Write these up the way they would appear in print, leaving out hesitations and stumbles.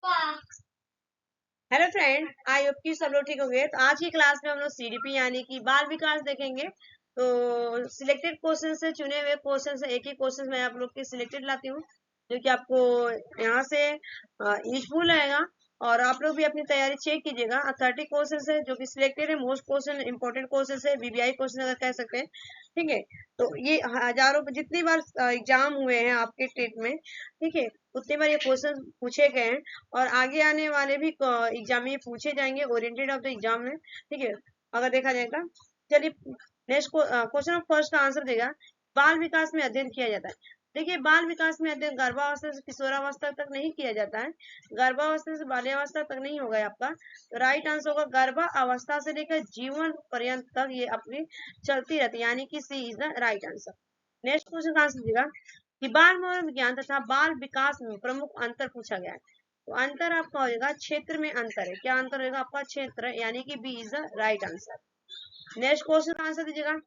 Hello friend, I hope कि सब लोग ठीक होंगे। तो आज की क्लास में हम लोग सीडीपी यानी कि बाल विकास देखेंगे। तो सिलेक्टेड क्वेश्चन से चुने हुए क्वेश्चन से एक ही क्वेश्चन मैं आप लोग के सिलेक्टेड लाती हूँ, जो कि आपको यहाँ से यूजफुल रहेगा। और आप लोग भी अपनी तैयारी चेक कीजिएगा। 30 क्वेश्चन है जो कि सिलेक्टेड है, मोस्ट क्वेश्चन इंपॉर्टेंट क्वेश्चन है, बीबीआई क्वेश्चन अगर कह सकते हैं। ठीक है, तो ये हजारों जितनी बार एग्जाम हुए हैं आपके स्टेट में, ठीक है, उतनी बार ये क्वेश्चन पूछे गए हैं। और आगे आने वाले भी एग्जाम में ये पूछे जाएंगे, ओरिएंटेड ऑफ द एग्जाम में। ठीक है, अगर देखा जाएगा। चलिए नेक्स्ट क्वेश्चन ऑफ फर्स्ट का आंसर देगा। बाल विकास में अध्ययन किया जाता है। देखिए, बाल विकास में अध्ययन गर्भावस्था से किशोरावस्था तक नहीं किया जाता है। गर्भावस्था से बाल्यावस्था तक नहीं होगा आपका। तो राइट आंसर होगा गर्भावस्था से लेकर जीवन पर्यंत तक ये अपनी चलती रहती है, यानी कि C is the right answer. Next question का आंसर देगा कि बाल मनोविज्ञान तथा बाल विकास में प्रमुख अंतर पूछा गया है। तो अंतर आपका हो जाएगा क्षेत्र में अंतर है। क्या अंतर होगा आपका? क्षेत्र, यानी कि B is the right answer. Next question का आंसर दीजिएगा।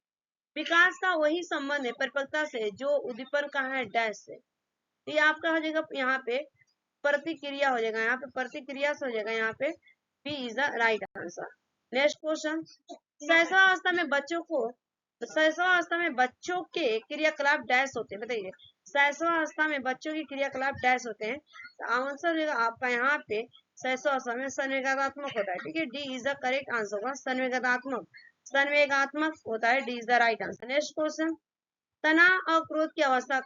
विकास का वही संबंध है परिपक्वता से जो उद्दीपन का है डैश से। ये आपका हो जाएगा यहाँ पे प्रतिक्रिया हो जाएगा, यहाँ पे प्रतिक्रिया से हो जाएगा, यहाँ पे B is the right answer. Next question, शैशवावस्था में बच्चों को शैशवावस्था में बच्चों के क्रियाकलाप डैश होते हैं, बताइए। शैशवावस्था में बच्चों के क्रियाकलाप डैश होते हैं। तो आंसर हो जाएगा आपका यहाँ पे शैशवावस्था में संवेगात्मक होता है। ठीक है, D is the correct answer होगा, संवेगात्मक। संवेगात्मक होता है, D is the right answer. Next question, तनाव और क्रोध की अवस्था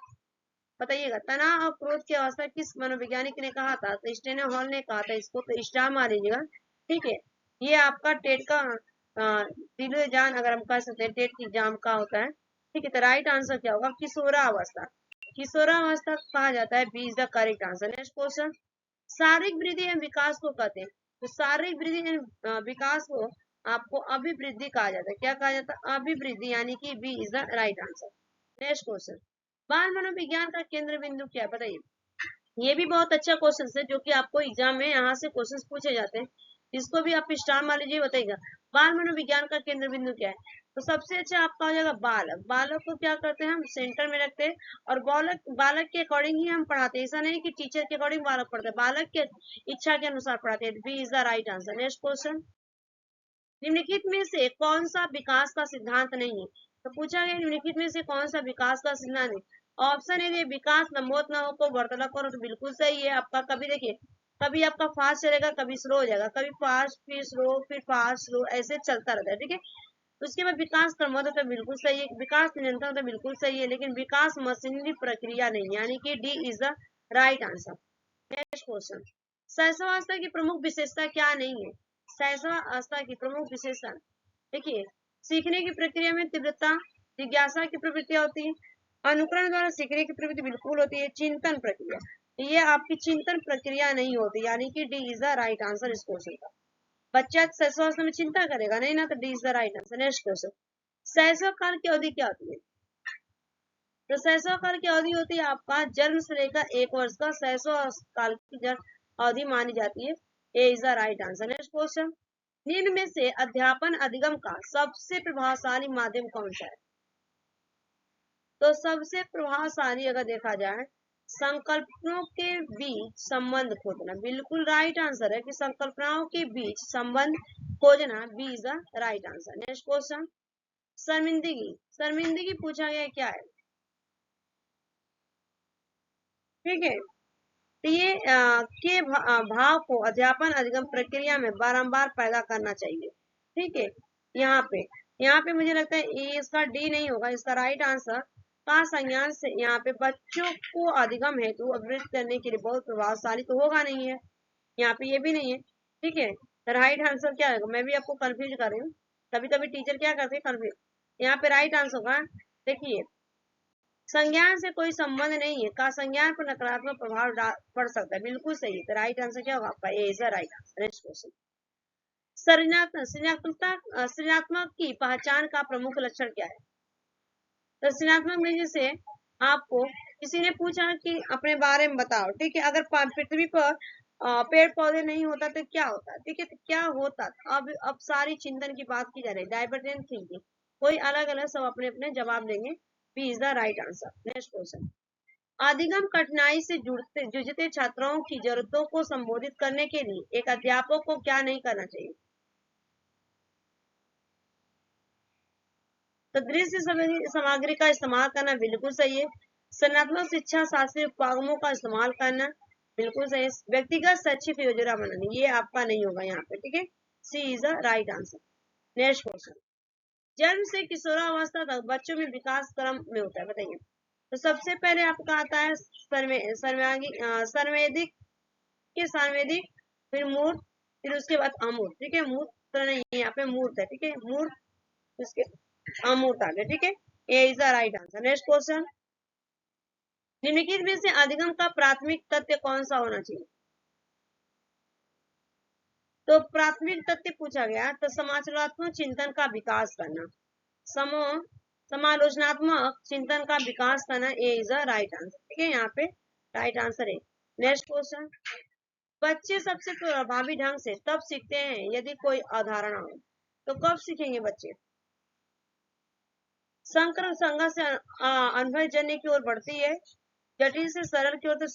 बताइएगा। तनाव और क्रोध की अवस्था किस मनोवैज्ञानिक ने कहा था? तो स्टेने हॉल ने कहा था इसको, तो स्टार मार लीजिएगा। ठीक है, ये आपका टेट का दिलो जान अगर हम कह सकते हैं, टेट की एग्जाम का होता है। ठीक है, तो राइट आंसर क्या होगा? किशोरावस्था। किशोरावस्था कहा जाता है, B is the correct answer. Next question, शारीरिक वृद्धि एवं विकास को कहते हैं। तो शारीरिक वृद्धि एवं विकास को आपको अभिवृद्धि कहा जाता है। क्या कहा जाता है? अभिवृद्धि, यानी कि B is the right answer. Next question, बाल मनोविज्ञान का केंद्र बिंदु क्या है? बताइए। ये भी बहुत अच्छा क्वेश्चन है, जो कि आपको एग्जाम में यहाँ से क्वेश्चन पूछे जाते हैं। इसको भी आप स्टार मान लीजिए, बताइएगा। बाल मनोविज्ञान का केंद्र बिंदु क्या है? तो सबसे अच्छा आपका हो जाएगा बालक। बालक को क्या करते हैं? हम सेंटर में रखते हैं, और बालक बालक के अकॉर्डिंग ही हम पढ़ाते हैं। ऐसा नहीं कि टीचर के अकॉर्डिंग बालक पढ़ते हैं, बालक के इच्छा के अनुसार पढ़ाते हैं। B is the right answer. Next question, निम्नलिखित में से कौन सा विकास का सिद्धांत नहीं है? तो पूछा गया निम्नलिखित में से कौन सा विकास का सिद्धांत है। ऑप्शन है, विकास लंबवत न हो को वार्तालाप करो, तो बिल्कुल सही है आपका। कभी देखिए, कभी आपका फास्ट चलेगा, कभी स्लो हो जाएगा, कभी फास्ट फिर स्लो फिर फास्ट स्लो, ऐसे चलता रहता है। ठीक है, उसके बाद विकास क्रमबद्ध तो बिल्कुल सही है, विकास निरंतर तो बिल्कुल सही है, लेकिन विकास मशीनरी प्रक्रिया नहीं, यानी कि D is the right answer. Next question, शैशवावस्था की प्रमुख विशेषता क्या नहीं है? शैशवावस्था की प्रमुख विशेषता, देखिए, सीखने की प्रक्रिया में तीव्रता, जिज्ञासा की प्रवृत्ति होती है, अनुकरण द्वारा सीखने की प्रवृत्ति बिल्कुल होती है, चिंतन प्रक्रिया, ये आपकी चिंतन प्रक्रिया नहीं होती, यानी कि D is the right answer इस क्वेश्चन का। बच्चा शैशवावस्था में चिंता करेगा नहीं ना, तो D is the right answer. Next question, शैशव काल की अवधि क्या होती है? तो शैशव काल की अवधि होती है आपका जन्म से लेकर 1 वर्ष का शैशव काल की अवधि मानी जाती है। A is the right answer. Next question, निम्न में से अध्यापन अधिगम का सबसे प्रभावशाली माध्यम कौन सा है? तो सबसे प्रभावशाली अगर देखा जाए, संकल्पनाओं के बीच संबंध खोजना, बिल्कुल राइट आंसर है कि संकल्पनाओं के बीच संबंध खोजना, B is the right answer. Next question, शर्मिंदगी। शर्मिंदगी पूछा गया क्या है? ठीक है, तो ये के भाव को अध्यापन अधिगम प्रक्रिया में बारंबार पैदा करना चाहिए। ठीक है, यहाँ पे मुझे लगता है ये इसका डी नहीं होगा, इसका राइट आंसर का संज्ञान से यहाँ पे बच्चों को अधिगम हेतु अभिवृद्ध करने के लिए बहुत प्रभावशाली तो होगा नहीं है, यहाँ पे ये भी नहीं है। ठीक है, राइट आंसर क्या होगा? मैं भी आपको कंफ्यूज कर रही हूँ, कभी कभी टीचर क्या करते हैं, कंफ्यूज। यहाँ पे राइट आंसर होगा, देखिए, संज्ञान से कोई संबंध नहीं है का संज्ञान पर नकारात्मक प्रभाव पड़ सकता है, बिल्कुल सही है। तो राइट आंसर क्या होगा आपका? A is the right answer. Next question, सृजनात्मक की पहचान का प्रमुख लक्षण क्या है? तो सृजनात्मक में जैसे आपको किसी ने पूछा कि अपने बारे में बताओ, ठीक है, अगर पृथ्वी पर पेड़ पौधे नहीं होता तो क्या होता? ठीक है, तो क्या होता? अब सारी चिंतन की बात की जा रही है, डाइवर्जेंट थिंकिंग, कोई अलग अलग सब अपने अपने जवाब देंगे। B is the right answer. Next question, अधिगम कठिनाई से जूझते छात्रों की जरूरतों को संबोधित करने के लिए एक अध्यापक को क्या नहीं करना चाहिए? तो दृश्य सामग्री का इस्तेमाल करना बिल्कुल सही है। संज्ञानात्मक शिक्षा शास्त्रीय उपकरणों का इस्तेमाल करना बिल्कुल सही है। व्यक्तिगत शैक्षिक योजना बनाना, ये आपका नहीं होगा यहाँ पे, ठीक है। C is the right answer. Next question, जन्म से किशोरावस्था तक बच्चों में विकास क्रम में होता है, बताइए। तो सबसे पहले आपका आता है सर्वेदिक के सांवेदिक, फिर मूर्त, फिर उसके बाद अमूर्त, ठीक है। मूर्त तो नहीं, यहाँ पे मूर्त है, ठीक है। मूर्त, उसके अमूर्त आ गया, ठीक है। A is the right answer. Next question, निम्नलिखित में से अधिगम का प्राथमिक तथ्य कौन सा होना चाहिए? तो प्राथमिक तथ्य पूछा गया तो समालोचनात्मक चिंतन का विकास करना, समालोचनात्मक चिंतन का विकास करना, ए इज द राइट आंसर, ठीक है। यहाँ पे राइट आंसर है। नेक्स्ट क्वेश्चन, बच्चे सबसे प्रभावी ढंग से तब सीखते हैं यदि कोई अवधारणा हो। तो कब सीखेंगे बच्चे? संकर संघ से अनुभवजन्य की ओर बढ़ती है, जटिल से सरल की ओर तो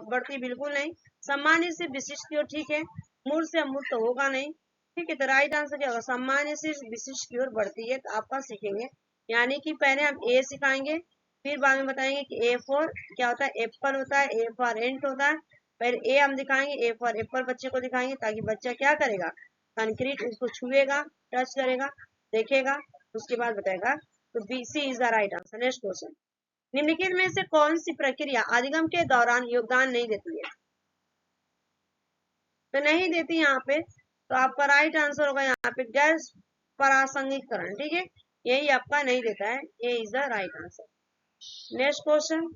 बढ़ती बिल्कुल नहीं, सामान्य से विशिष्ट की ओर, ठीक है। मूल से अमूल तो होगा नहीं, ठीक है। तो राइट आंसर क्या होगा? सामान्य से विशिष्ट की ओर बढ़ती है, तो आपका सीखेंगे। यानी कि पहले हम ए सिखाएंगे, फिर बाद में बताएंगे कि ए फॉर क्या होता है, एप्पल होता है, ए फॉर एंट होता है। पहले ए हम दिखाएंगे, ए फॉर एप्पल बच्चे को दिखाएंगे, ताकि बच्चा क्या करेगा, कंक्रीट उसको छुएगा, टच करेगा, देखेगा, उसके बाद बताएगा। तो B C is the right answer. Next question, निम्नलिखित में से कौन सी प्रक्रिया अधिगम के दौरान योगदान नहीं देती है? तो नहीं देती यहाँ पे, तो आपका राइट आंसर होगा यहाँ पे गैर प्रासंगिकरण, ठीक है। यही आपका नहीं देता है, A is the right answer. Next question,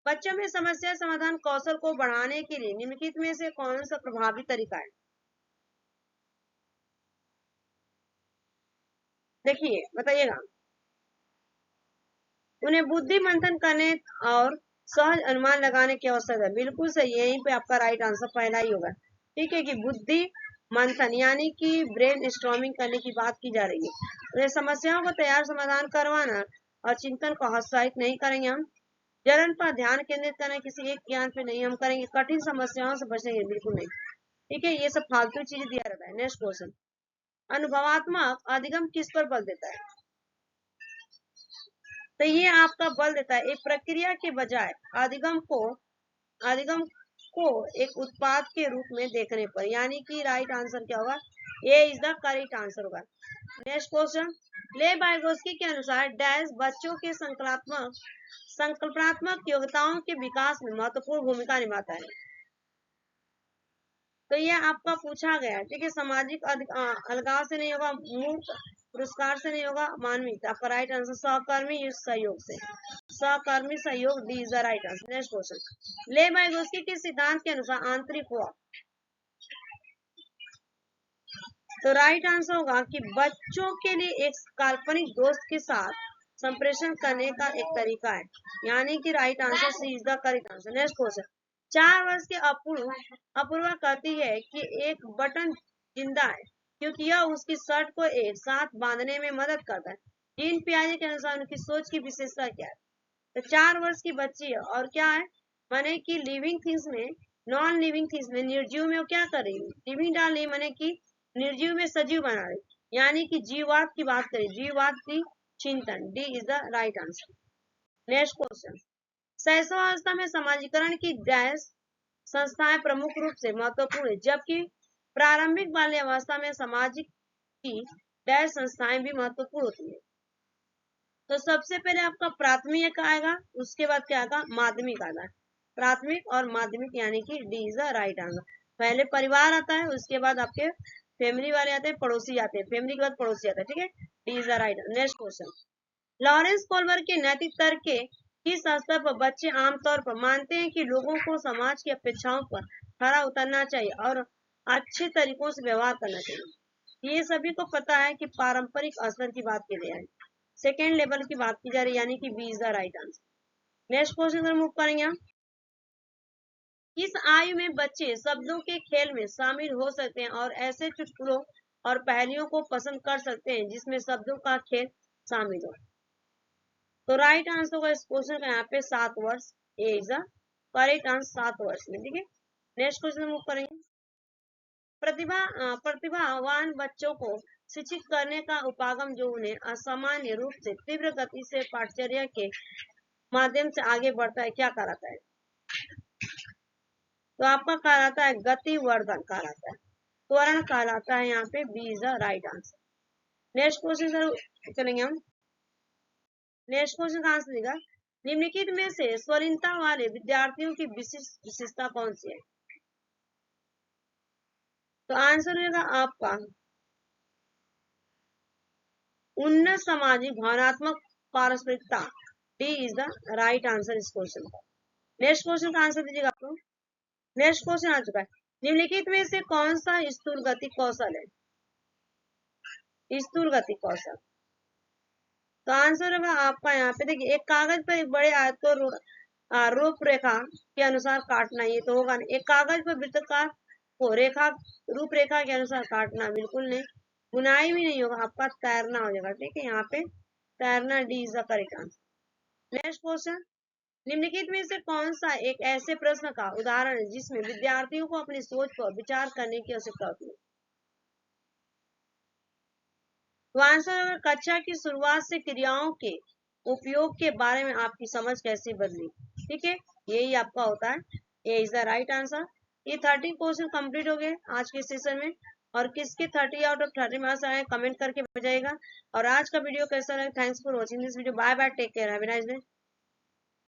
बच्चों में समस्या समाधान कौशल को बढ़ाने के लिए निम्नलिखित में से कौन सा प्रभावी तरीका है? देखिए बताइएगा। उन्हें बुद्धि मंथन करने और सहज अनुमान लगाने की आवश्यकता है, बिल्कुल सही, यहीं पे आपका राइट आंसर पहला ही होगा, ठीक है। कि बुद्धि मंथन यानी कि ब्रेन स्टॉर्मिंग करने की बात की जा रही है। तो समस्याओं को तैयार समाधान करवाना और चिंतन को हतोत्साहित नहीं करेंगे हम। जलन पर ध्यान केंद्रित करना, किसी एक ज्ञान पे नहीं हम करेंगे। कठिन समस्याओं से बचेंगे बिल्कुल नहीं, ठीक है। ये सब फालतू चीजें दिया रहता है। नेक्स्ट क्वेश्चन, अनुभवात्मक अधिगम किस पर बल देता है? तो ये आपका बल देता है एक प्रक्रिया के बजाय अधिगम को एक उत्पाद के रूप में देखने पर, यानी कि राइट आंसर क्या होगा? ए इज द करेक्ट आंसर होगा। नेक्स्ट क्वेश्चन, ले बायगोस्की के अनुसार डैश बच्चों के संकल्पनात्मक योग्यताओं के विकास में महत्वपूर्ण भूमिका निभाता है। तो ये आपका पूछा गया, ठीक है। सामाजिक अलगाव से नहीं होगा, मूर्त पुरस्कार से नहीं होगा, मानवीय। आपका राइट आंसर सहकर्मी सहयोग से, सहकर्मी सहयोग, D is the right answer. Next question, ले बायगोस्की के सिद्धांत के अनुसार आंतरिक हुआ। तो राइट आंसर होगा कि बच्चों के लिए एक काल्पनिक दोस्त के साथ संप्रेषण करने का एक तरीका है, यानी कि right answer C is the correct answer. Next question, 4 वर्ष के अपूर्वा कहती है कि एक बटन जिंदा है क्योंकि यह उसकी शर्ट को एक साथ बांधने में मदद करता है। डीन पियाजे के अनुसार उनकी सोच की विशेषता क्या है? तो 4 वर्ष की बच्ची है और क्या है, माने कि लिविंग थिंग्स में, नॉन लिविंग थिंग्स में, निर्जीव में वो क्या कर रही है, लिविंग डाल रही, माने कि निर्जीव में सजीव बना रही, यानी कि जीववाद की बात करें, जीववाद की चिंतन, D is the right answer. Next question, शैशवावस्था में समाजीकरण की डैश संस्थाएं प्रमुख रूप से महत्वपूर्ण है, जबकि प्रारंभिक बाल्यावस्था में सामाजिक की डैश संस्थाएं भी महत्वपूर्ण होती है। तो सबसे पहले आपका प्राथमिक आएगा, उसके बाद क्या आएगा, माध्यमिक आएगा। प्राथमिक और माध्यमिक, यानी कि D is the right answer. पहले परिवार आता है, उसके बाद आपके फैमिली वाले आते हैं, पड़ोसी आते हैं, फैमिली के बाद पड़ोसी आता है, ठीक है। D is the right answer. Next question, Lawrence Kohlberg के नैतिक तर्क के किस स्तर पर बच्चे आमतौर पर मानते हैं कि लोगों को समाज की अपेक्षाओं पर खरा उतरना चाहिए और अच्छे तरीकों से व्यवहार करना चाहिए? ये सभी को पता है कि पारंपरिक स्तर की बात की जा रही है, सेकेंड लेवल की बात की जा रही है, यानी कि B is the right answer. Next question move करेंगे हम, किस आयु में बच्चे शब्दों के खेल में शामिल हो सकते हैं और ऐसे चुटकुलों और पहेलियों को पसंद कर सकते हैं जिसमें शब्दों का खेल शामिल हो? तो राइट आंसर होगा इस क्वेश्चन का यहाँ पे 7 वर्ष। ए इज द करेक्ट आंसर 7 वर्ष में। ठीक है, नेक्स्ट क्वेश्चन मूव करेंगे। प्रतिभावान बच्चों को शिक्षित करने का उपागम जो उन्हें असामान्य रूप से तीव्र गति से पाठचर्या के माध्यम से आगे बढ़ता है, क्या कहलाता है? तो आपका कहलाता है गतिवर्धन कहलाता है, त्वरण कहलाता है। यहाँ पे B is the right answer. Next question sir चलेंगे हम। नेक्स्ट क्वेश्चन का आंसर देगा, निम्नलिखित में से स्वलीनता वाले विद्यार्थियों की विशिष्ट विशेषता कौन सी है? तो आंसर होगा आपका उन्नत सामाजिक भावनात्मक पारस्परिकता। D is the right answer इस क्वेश्चन का। नेक्स्ट क्वेश्चन का आंसर दीजिएगा आप लोग। नेक्स्ट क्वेश्चन आ चुका है, निम्नलिखित में से कौन सा स्थूल गति कौशल है? स्थूल गति कौशल। तो आंसर होगा आपका यहाँ पे देखिए, एक कागज पर एक बड़े आयत को रूपरेखा के अनुसार काटना, ये तो होगा नहीं। एक कागज पर वृत्ताकार को रेखा रूपरेखा के अनुसार काटना बिल्कुल नहीं। बुनाई भी नहीं होगा, आपका तैरना हो जाएगा। ठीक है, यहाँ पे तैरना D is the correct answer. Next question, निम्नलिखित में से कौन सा एक ऐसे प्रश्न का उदाहरण है जिसमें विद्यार्थियों को अपनी सोच पर विचार करने की आवश्यकता होती है? तो आंसर, कक्षा की शुरुआत से क्रियाओं के उपयोग के बारे में आपकी समझ कैसे बदली? ठीक है, यही आपका होता है। A is the right answer. ये 30 क्वेश्चन कंप्लीट हो गए आज के सेशन में, और किसके 30 आउट ऑफ 30 मार्क्स आए कमेंट करके बताइएगा। और आज का वीडियो कैसा लगा? Thanks for watching this video. Bye bye, take care, have a nice day.